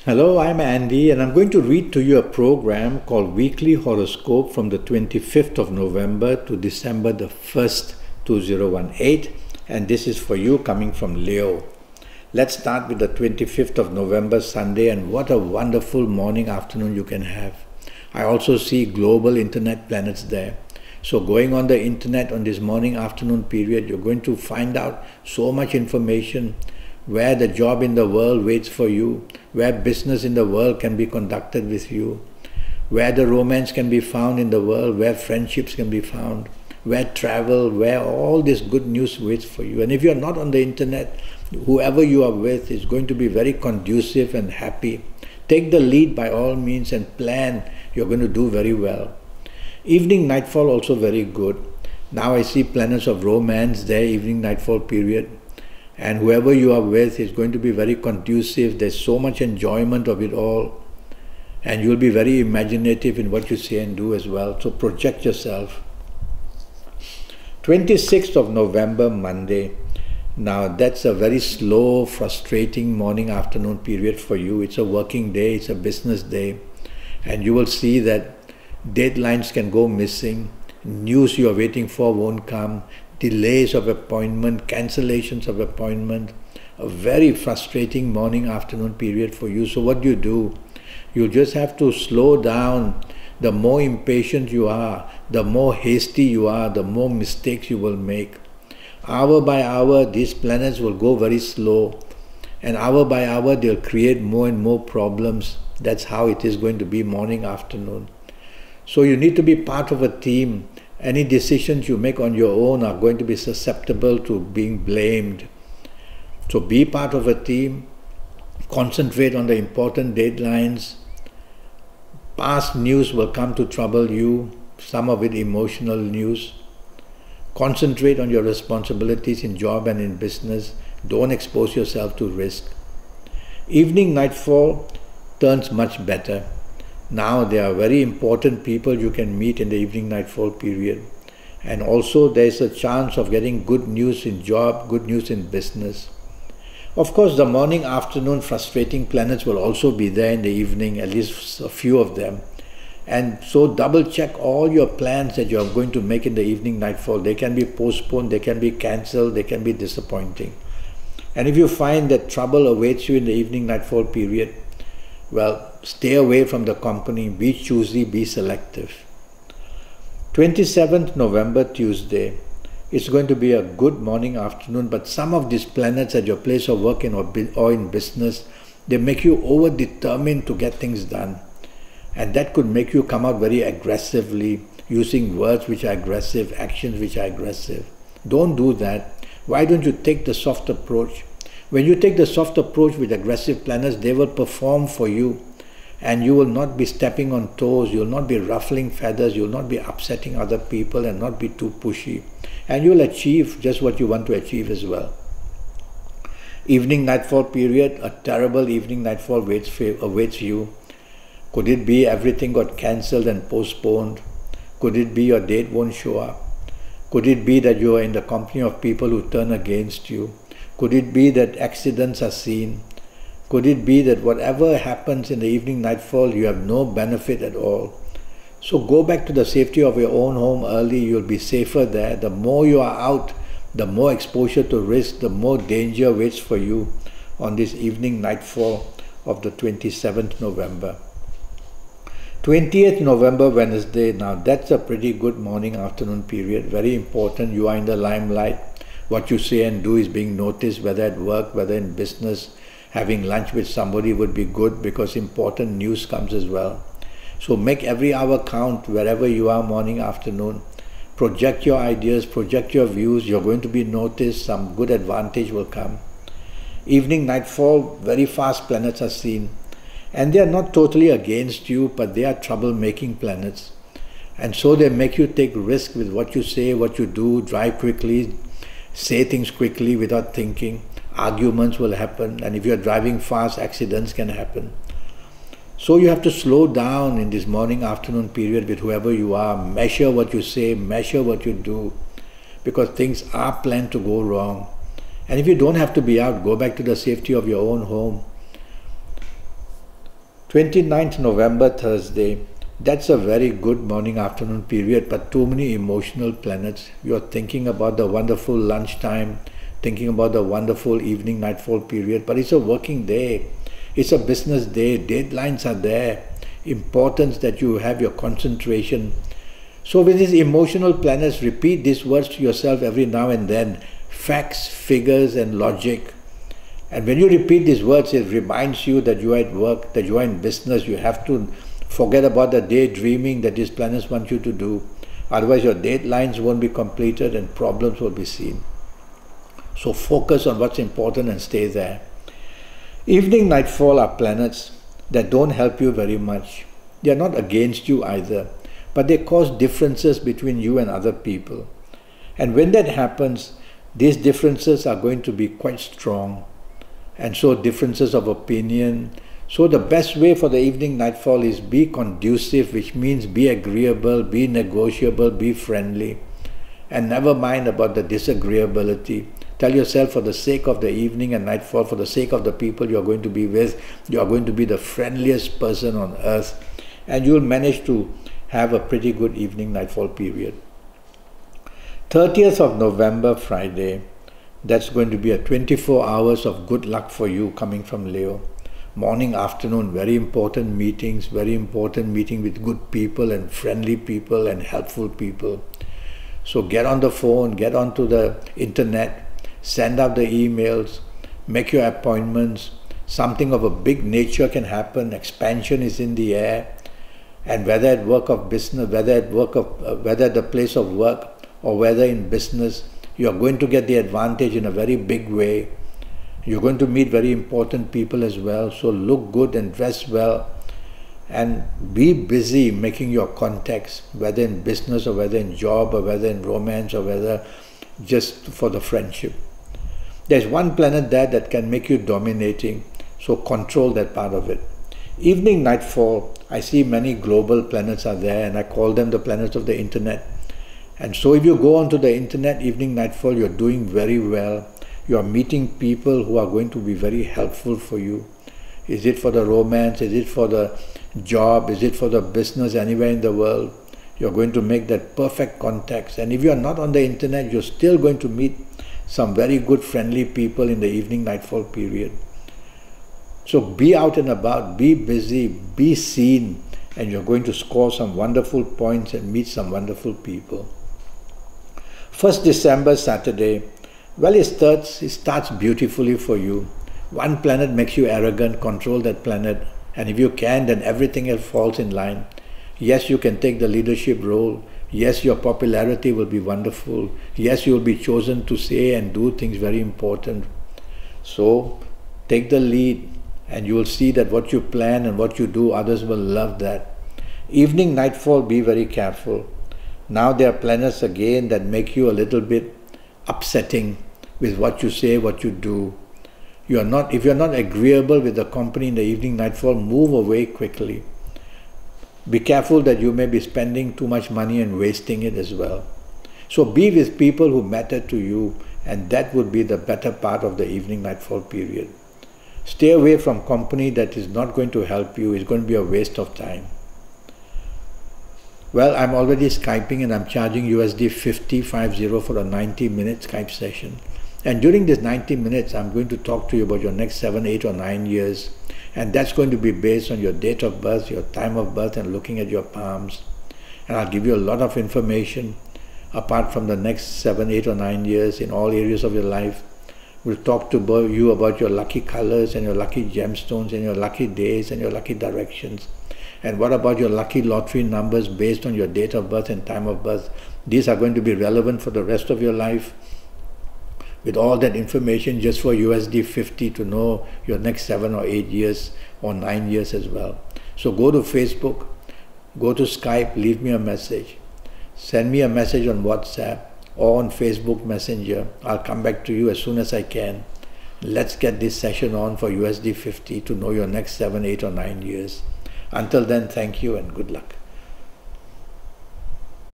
Hello, I'm Andy, and I'm going to read to you a program called Weekly Horoscope from the 25th of November to December the 1st, 2018. And this is for you coming from Leo. Let's start with the 25th of November, Sunday, and what a wonderful morning, afternoon you can have. I also see global internet planets there. So going on the internet on this morning, afternoon period, you're going to find out so much information, where the job in the world waits for you, where business in the world can be conducted with you, where the romance can be found in the world, where friendships can be found, where travel, where all this good news waits for you. And if you're not on the internet, whoever you are with is going to be very conducive and happy. Take the lead by all means and plan. You're going to do very well. Evening nightfall also very good. Now I see planets of romance there, evening nightfall period. And whoever you are with is going to be very conducive. There's so much enjoyment of it all. And you'll be very imaginative in what you say and do as well. So project yourself. 26th of November, Monday. Now that's a very slow, frustrating morning, afternoon period for you. It's a working day, it's a business day. And you will see that deadlines can go missing. News you are waiting for won't come. Delays of appointment, cancellations of appointment, a very frustrating morning, afternoon period for you. So what do? You just have to slow down. The more impatient you are, the more hasty you are, the more mistakes you will make. Hour by hour, these planets will go very slow. And hour by hour, they'll create more and more problems. That's how it is going to be morning, afternoon. So you need to be part of a team. Any decisions you make on your own are going to be susceptible to being blamed. So be part of a team, concentrate on the important deadlines. Past news will come to trouble you, some of it emotional news. Concentrate on your responsibilities in job and in business. Don't expose yourself to risk. Evening nightfall turns much better. Now there are very important people you can meet in the evening nightfall period. And also there is a chance of getting good news in job, good news in business. Of course, the morning, afternoon frustrating planets will also be there in the evening, at least a few of them. And so double check all your plans that you are going to make in the evening nightfall. They can be postponed, they can be cancelled, they can be disappointing. And if you find that trouble awaits you in the evening nightfall period, well, stay away from the company, be choosy, be selective. 27th November, Tuesday. It's going to be a good morning, afternoon, but some of these planets at your place of work or in business, they make you over-determined to get things done. And that could make you come out very aggressively, using words which are aggressive, actions which are aggressive. Don't do that. Why don't you take the soft approach? When you take the soft approach with aggressive planets, they will perform for you. And you will not be stepping on toes, you will not be ruffling feathers, you will not be upsetting other people and not be too pushy. And you will achieve just what you want to achieve as well. Evening nightfall period, a terrible evening nightfall awaits you. Could it be everything got cancelled and postponed? Could it be your date won't show up? Could it be that you are in the company of people who turn against you? Could it be that accidents are seen? Could it be that whatever happens in the evening nightfall, you have no benefit at all? So go back to the safety of your own home early, you'll be safer there. The more you are out, the more exposure to risk, the more danger waits for you on this evening nightfall of the 27th November. 20th November, Wednesday. Now that's a pretty good morning, afternoon period. Very important. You are in the limelight. What you say and do is being noticed, whether at work, whether in business. Having lunch with somebody would be good because important news comes as well. So make every hour count wherever you are, morning, afternoon. Project your ideas, project your views. You're going to be noticed. Some good advantage will come. Evening, nightfall, very fast planets are seen. And they are not totally against you, but they are trouble-making planets. And so they make you take risk with what you say, what you do, drive quickly, say things quickly without thinking. Arguments will happen, and if you're driving fast, accidents can happen. So you have to slow down in this morning, afternoon period with whoever you are. Measure what you say, measure what you do, because things are planned to go wrong. And if you don't have to be out, go back to the safety of your own home. 29th November, Thursday. That's a very good morning afternoon period, but too many emotional planets. You're thinking about the wonderful lunchtime, thinking about the wonderful evening nightfall period, but it's a working day. It's a business day. Deadlines are there. Importance that you have your concentration. So with these emotional planets, repeat these words to yourself every now and then. Facts, figures and logic. And when you repeat these words, it reminds you that you are at work, that you are in business. You have to forget about the daydreaming that these planets want you to do. Otherwise your deadlines won't be completed and problems will be seen. So focus on what's important and stay there. Evening nightfall are planets that don't help you very much. They are not against you either, but they cause differences between you and other people. And when that happens, these differences are going to be quite strong. And so differences of opinion. So the best way for the evening nightfall is be conducive, which means be agreeable, be negotiable, be friendly. And never mind about the disagreeability. Tell yourself, for the sake of the evening and nightfall, for the sake of the people you are going to be with, you are going to be the friendliest person on earth, and you will manage to have a pretty good evening nightfall period. 30th of November, Friday, that's going to be a 24 hours of good luck for you coming from Leo. Morning, afternoon, very important meetings, very important meeting with good people and friendly people and helpful people. So get on the phone, get onto the internet, send out the emails, make your appointments. Something of a big nature can happen. Expansion is in the air. And whether at work of business, whether at the place of work or whether in business, you are going to get the advantage in a very big way. You're going to meet very important people as well. So look good and dress well. And be busy making your contacts, whether in business or whether in job or whether in romance or whether just for the friendship. There's one planet there that can make you dominating, so control that part of it. Evening nightfall, I see many global planets are there and I call them the planets of the internet. And so if you go onto the internet, evening nightfall, you're doing very well. You are meeting people who are going to be very helpful for you. Is it for the romance? Is it for the job? Is it for the business anywhere in the world? You're going to make that perfect contacts. And if you're not on the internet, you're still going to meet some very good friendly people in the evening nightfall period. So be out and about, be busy, be seen, and you're going to score some wonderful points and meet some wonderful people. 1st December, Saturday, well, it starts beautifully for you. One planet makes you arrogant, control that planet, and if you can, then everything else falls in line. Yes, you can take the leadership role. Yes, your popularity will be wonderful. Yes, you will be chosen to say and do things very important. So, take the lead and you will see that what you plan and what you do, others will love that. Evening, nightfall, be very careful. Now there are planets again that make you a little bit upsetting with what you say, what you do. If you're not agreeable with the company in the evening, nightfall, move away quickly. Be careful that you may be spending too much money and wasting it as well. So be with people who matter to you, and that would be the better part of the evening nightfall period. Stay away from company that is not going to help you. It's going to be a waste of time. Well, I'm already Skyping and I'm charging USD 50 for a 90-minute Skype session. And during this 90 minutes, I'm going to talk to you about your next 7, 8 or 9 years. And that's going to be based on your date of birth, your time of birth, and looking at your palms. And I'll give you a lot of information apart from the next 7, 8 or 9 years in all areas of your life. We'll talk to you about your lucky colors and your lucky gemstones and your lucky days and your lucky directions. And what about your lucky lottery numbers based on your date of birth and time of birth? These are going to be relevant for the rest of your life. With all that information just for USD 50 to know your next 7 or 8 years or 9 years as well. So go to Facebook, go to Skype, leave me a message. Send me a message on WhatsApp or on Facebook Messenger. I'll come back to you as soon as I can. Let's get this session on for USD 50 to know your next 7, 8 or 9 years. Until then, thank you and good luck.